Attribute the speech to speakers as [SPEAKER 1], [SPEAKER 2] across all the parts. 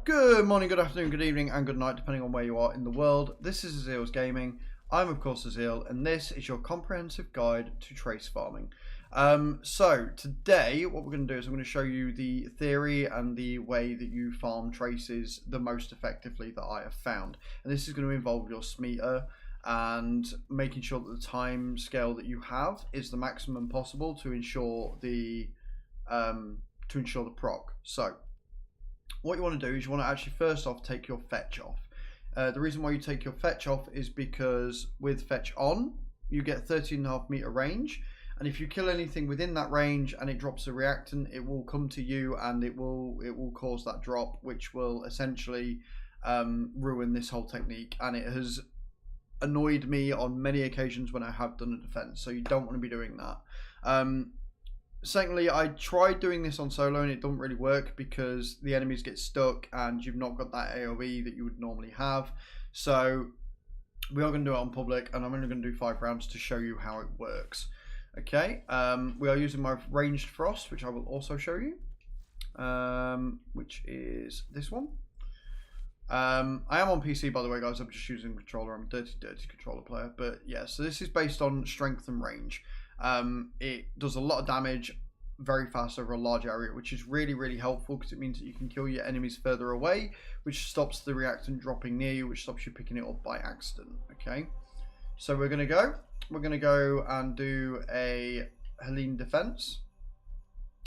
[SPEAKER 1] Good morning, good afternoon, good evening, and good night, depending on where you are in the world. This is Azil's Gaming. I'm, of course, Azil, and this is your comprehensive guide to trace farming. So, today, what we're going to do is I'm going to show you the theory and the way that you farm traces the most effectively that I have found. And this is going to involve your smeater and making sure that the time scale that you have is the maximum possible to ensure the proc. So, what you want to do is you want to actually first off take your fetch off. The reason why you take your fetch off is because with fetch on you get 13.5 meter range, and if you kill anything within that range and it drops a reactant, it will come to you and it will cause that drop, which will essentially ruin this whole technique, and it has annoyed me on many occasions when I have done a defense, so you don't want to be doing that. Secondly, I tried doing this on solo and it doesn't really work because the enemies get stuck and you've not got that AoE that you would normally have. So we are going to do it on public, and I'm only going to do 5 rounds to show you how it works. Okay, we are using my ranged frost, which I will also show you, which is this one. I am on PC, by the way, guys. I'm just using a controller. I'm a dirty controller player. But yeah, so this is based on strength and range. It does a lot of damage very fast over a large area, which is really helpful because it means that you can kill your enemies further away, which stops the reactant dropping near you, which stops you picking it up by accident. Okay, so we're gonna go and do a Helene defense.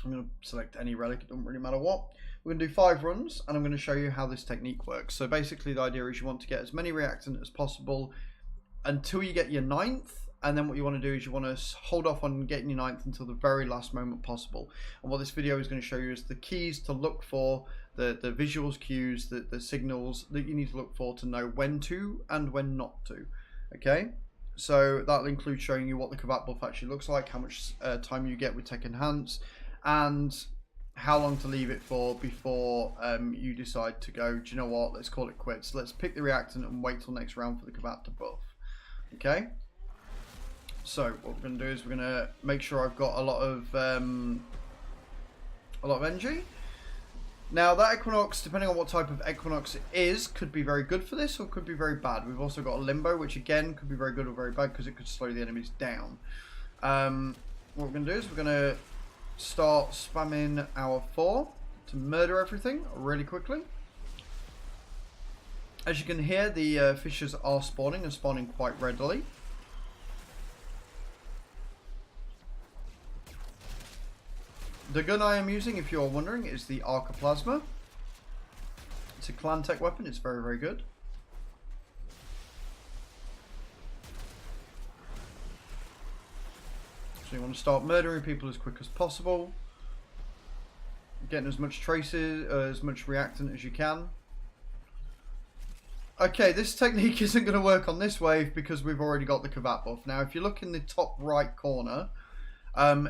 [SPEAKER 1] I'm gonna select any relic, it doesn't really matter what. We're gonna do 5 runs, and I'm gonna show you how this technique works. So basically the idea is you want to get as many reactant as possible until you get your 9th. And then what you want to do is you want to hold off on getting your 9th until the very last moment possible. And what this video is going to show you is the keys to look for, the visuals cues, the signals that you need to look for to know when to and when not to. Okay, so that'll include showing you what the combat buff actually looks like, how much time you get with Tech Enhance, and how long to leave it for before you decide to go, do you know what, let's call it quits. Let's pick the reactant and wait till next round for the combat to buff. Okay. So what we're going to do is we're going to make sure I've got a lot of energy. Now that Equinox, depending on what type of Equinox it is, could be very good for this or could be very bad. We've also got a Limbo, which again could be very good or very bad because it could slow the enemies down. What we're going to do is we're going to start spamming our 4 to murder everything really quickly. As you can hear, the fissures are spawning and spawning quite readily. The gun I am using, if you're wondering, is the Arcoplasma. It's a clan tech weapon. It's very good. So you want to start murdering people as quick as possible, getting as much traces, as much reactant as you can. Okay, this technique isn't going to work on this wave because we've already got the combat buff. Now, if you look in the top right corner,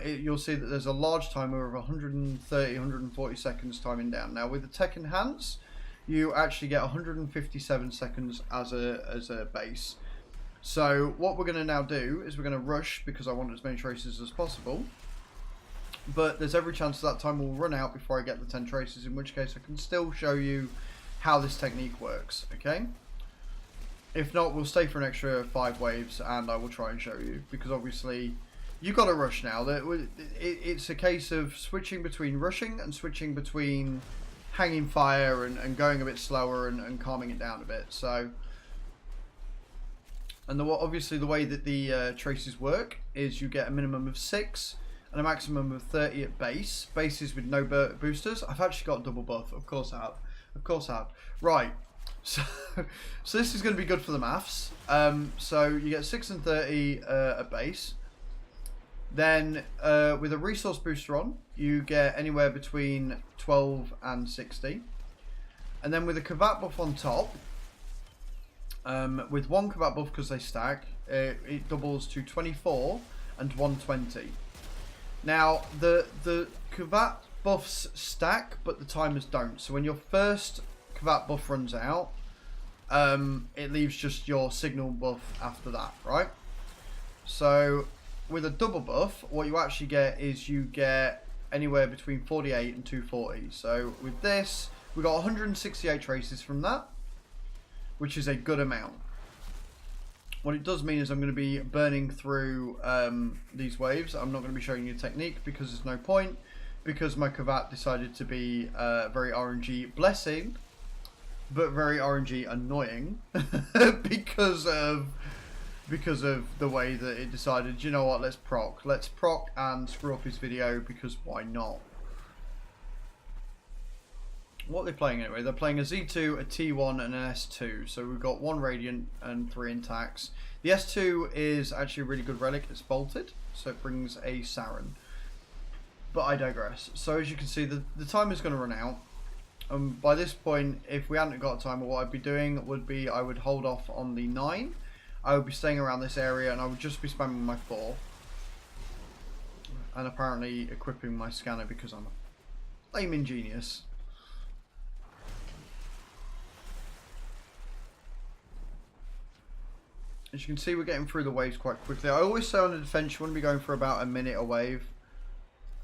[SPEAKER 1] you'll see that there's a large timer of 140 seconds timing down. Now with the Tech Enhance, you actually get 157 seconds as a base. So what we're going to now do is we're going to rush because I want as many traces as possible. But there's every chance that time will run out before I get the 10 traces, in which case I can still show you how this technique works. Okay? If not, we'll stay for an extra 5 waves and I will try and show you, because obviously you've got to rush now. It's a case of switching between rushing and switching between hanging fire and going a bit slower and calming it down a bit. So, and obviously the way that the traces work is you get a minimum of 6 and a maximum of 30 at base. Bases with no boosters. I've actually got double buff. Of course I have. Of course I have. Right. So this is going to be good for the maths. So you get 6 and 30 at base. Then with a resource booster on, you get anywhere between 12 and 60. And then with a combat buff on top, with 1 combat buff because they stack, it doubles to 24 and 120. Now the combat buffs stack, but the timers don't. So when your first combat buff runs out, it leaves just your signal buff after that, right? So with a double buff, what you actually get is you get anywhere between 48 and 240. So with this, We got 168 traces from that, which is a good amount. What it does mean is I'm going to be burning through these waves. I'm not going to be showing you technique because there's no point, because my Kavat decided to be very RNG blessing, but very RNG annoying because of the way that it decided, you know what, let's proc and screw up his video, because why not? What are they playing anyway? They're playing a Z2, a T1 and an S2. So we've got 1 Radiant and 3 Intacts. The S2 is actually a really good relic. It's bolted, so it brings a Saren. But I digress. So as you can see, the time is going to run out. By this point, if we hadn't got a timer, what I'd be doing would be I would hold off on the 9. I would be staying around this area and I would just be spamming my 4. And apparently equipping my scanner because I'm a flaming genius. As you can see, we're getting through the waves quite quickly. I always say on the defense you want to be going for about a minute a wave,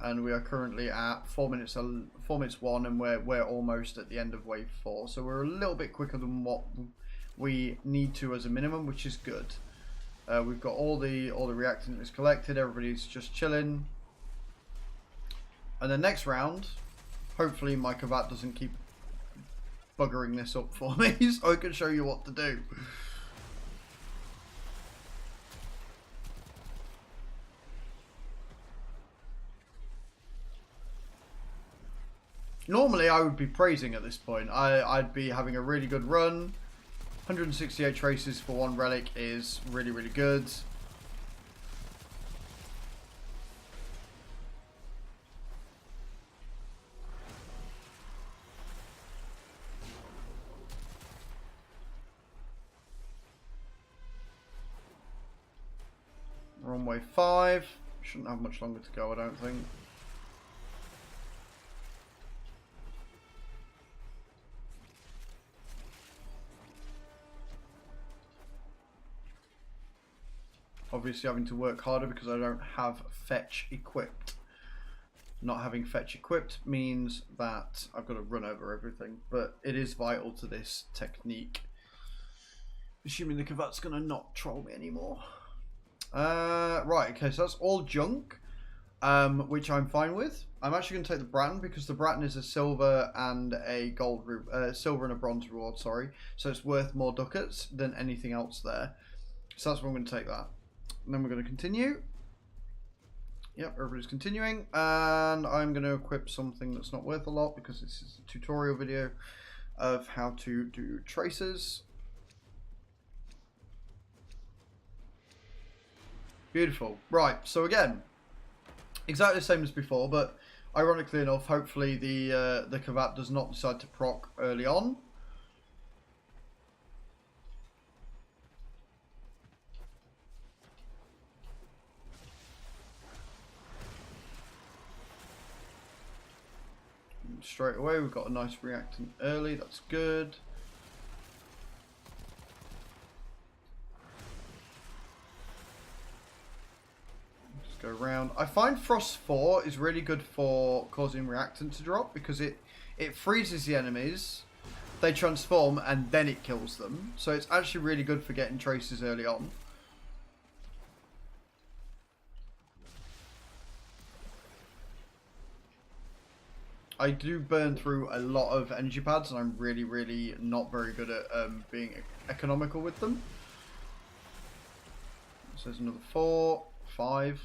[SPEAKER 1] and we are currently at 4 minutes 1, and we're almost at the end of wave 4. So we're a little bit quicker than what we need to as a minimum, which is good. We've got all the reactant is collected. Everybody's just chilling. And the next round, hopefully my Kavat doesn't keep buggering this up for me, so I can show you what to do. Normally I would be praising at this point. I'd be having a really good run. 168 traces for 1 relic is really, really good. We're on wave 5. Shouldn't have much longer to go, I don't think. Obviously having to work harder because I don't have fetch equipped. Not having fetch equipped means that I've got to run over everything, but it is vital to this technique. Assuming the Kavat's going to not troll me anymore. Right, okay, so that's all junk, which I'm fine with. I'm actually going to take the Bratton because the Bratton is a silver and a gold, silver and a bronze reward, sorry. So it's worth more ducats than anything else there. So that's why I'm going to take that. And then we're going to continue. Yep, everybody's continuing. And I'm going to equip something that's not worth a lot because this is a tutorial video of how to do traces. Beautiful. Right, so again, exactly the same as before, but ironically enough, hopefully the Kavat does not decide to proc early on. Straight away, we've got a nice reactant early, that's good. Just go around. I find Frost 4 is really good for causing reactant to drop because it freezes the enemies, they transform, and then it kills them. So it's actually really good for getting traces early on. I do burn through a lot of energy pads, and I'm really, really not very good at being economical with them. So there's another 4, 5.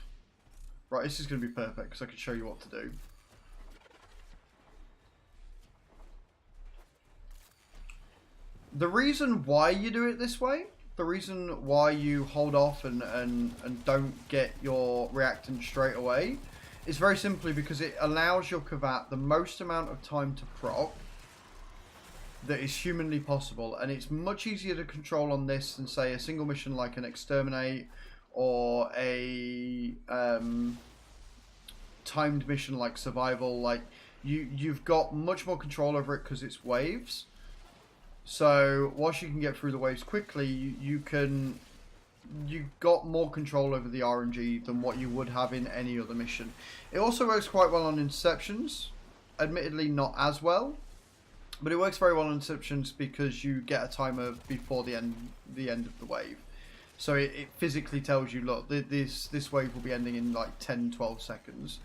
[SPEAKER 1] Right, this is going to be perfect because I can show you what to do. The reason why you do it this way, the reason why you hold off and don't get your reactant straight away, it's very simply because it allows your Kavat the most amount of time to proc that is humanly possible, and it's much easier to control on this than say a single mission like an exterminate or a timed mission like survival. Like you've got much more control over it because it's waves. So whilst you can get through the waves quickly, you've got more control over the RNG than what you would have in any other mission. It also works quite well on interceptions, admittedly not as well, But it works very well on Inceptions because you get a timer before the end of the wave. So it physically tells you, look, this wave will be ending in like 10-12 seconds.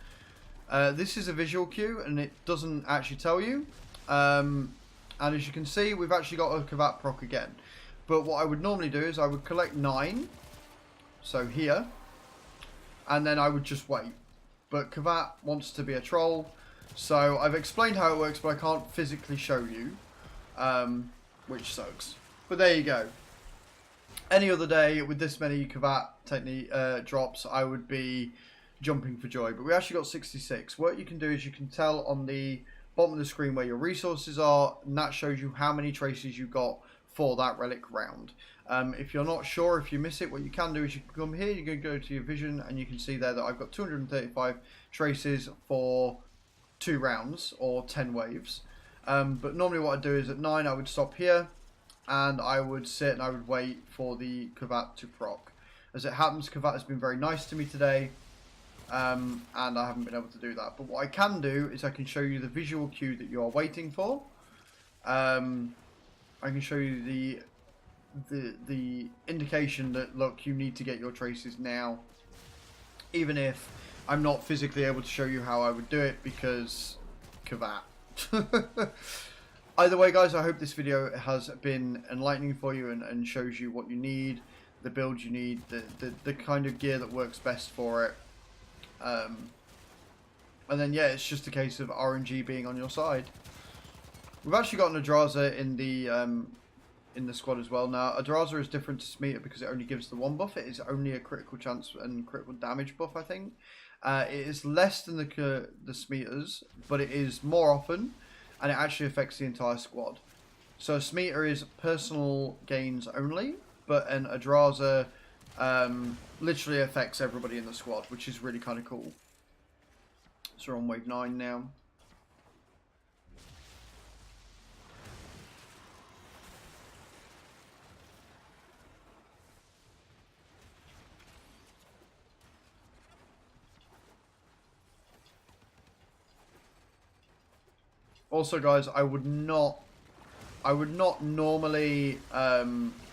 [SPEAKER 1] This is a visual cue, and it doesn't actually tell you. And as you can see, we've actually got a Kavat proc again. But what I would normally do is I would collect 9, so here, and then I would just wait. But Kavat wants to be a troll, so I've explained how it works, but I can't physically show you, which sucks. But there you go. Any other day with this many Kavat technique drops, I would be jumping for joy. But we actually got 66. What you can do is you can tell on the bottom of the screen where your resources are, and that shows you how many traces you got for that relic round. If you're not sure, if you miss it, what you can do is you can come here, you can go to your vision, and you can see there that I've got 235 traces for 2 rounds or 10 waves. But normally what I'd do is at 9 I would stop here, and I would sit and I would wait for the Kavat to proc. As it happens, Kavat has been very nice to me today, and I haven't been able to do that. But what I can do is I can show you the visual cue that you are waiting for. I can show you the indication that, look, you need to get your traces now, even if I'm not physically able to show you how I would do it because Kavat. Either way, guys, I hope this video has been enlightening for you and shows you what you need, the build you need, the kind of gear that works best for it. And then, yeah, it's just a case of RNG being on your side. We've actually got an Adraza in the squad as well. Now, Adraza is different to Smeater because it only gives the 1 buff. It is only a critical chance and critical damage buff, I think. It is less than the Smeaters, but it is more often, and it actually affects the entire squad. So Smeater is personal gains only, but an Adraza literally affects everybody in the squad, which is really kind of cool. So we're on wave 9 now. Also, guys, I would not normally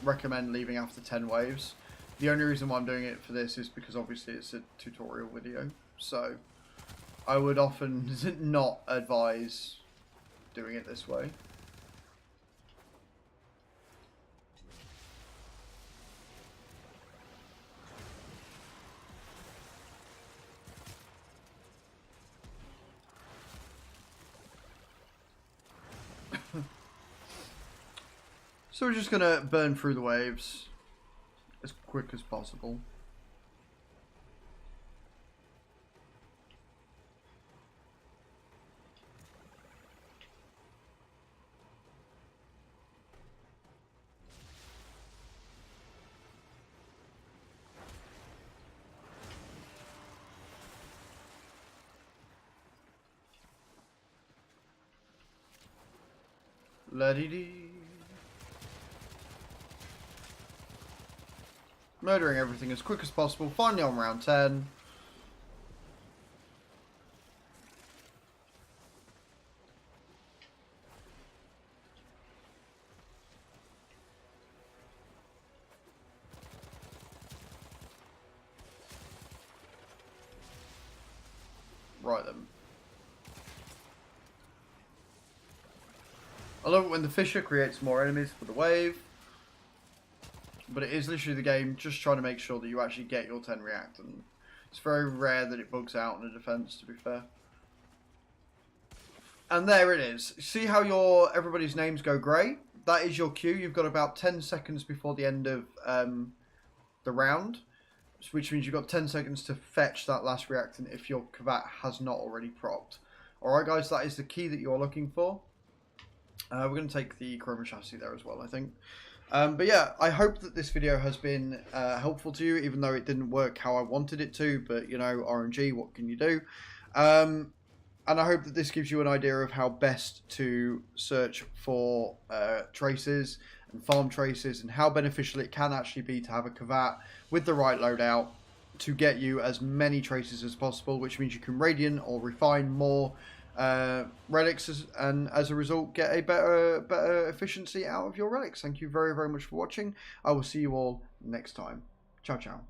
[SPEAKER 1] recommend leaving after 10 waves. The only reason why I'm doing it for this is because obviously it's a tutorial video. So I would often not advise doing it this way. So we're just going to burn through the waves as quick as possible. La-dee-dee. Murdering everything as quick as possible. Finally on round 10. Right then. I love it when the Fisher creates more enemies for the wave. But it is literally the game just trying to make sure that you actually get your 10 react. And it's very rare that it bugs out on a defense, to be fair. And there it is. See how everybody's names go grey? That is your queue. You've got about 10 seconds before the end of the round. Which means you've got 10 seconds to fetch that last reactant if your Kavat has not already procced. Alright guys, that is the key that you're looking for. We're going to take the Chroma Chassis there as well, I think. But yeah, I hope that this video has been helpful to you, even though it didn't work how I wanted it to. But, you know, RNG, what can you do? And I hope that this gives you an idea of how best to search for traces and farm traces, and how beneficial it can actually be to have a Kavat with the right loadout to get you as many traces as possible, which means you can radiant or refine more relics, and as a result get a better efficiency out of your relics. Thank you very much for watching. I will see you all next time. Ciao ciao.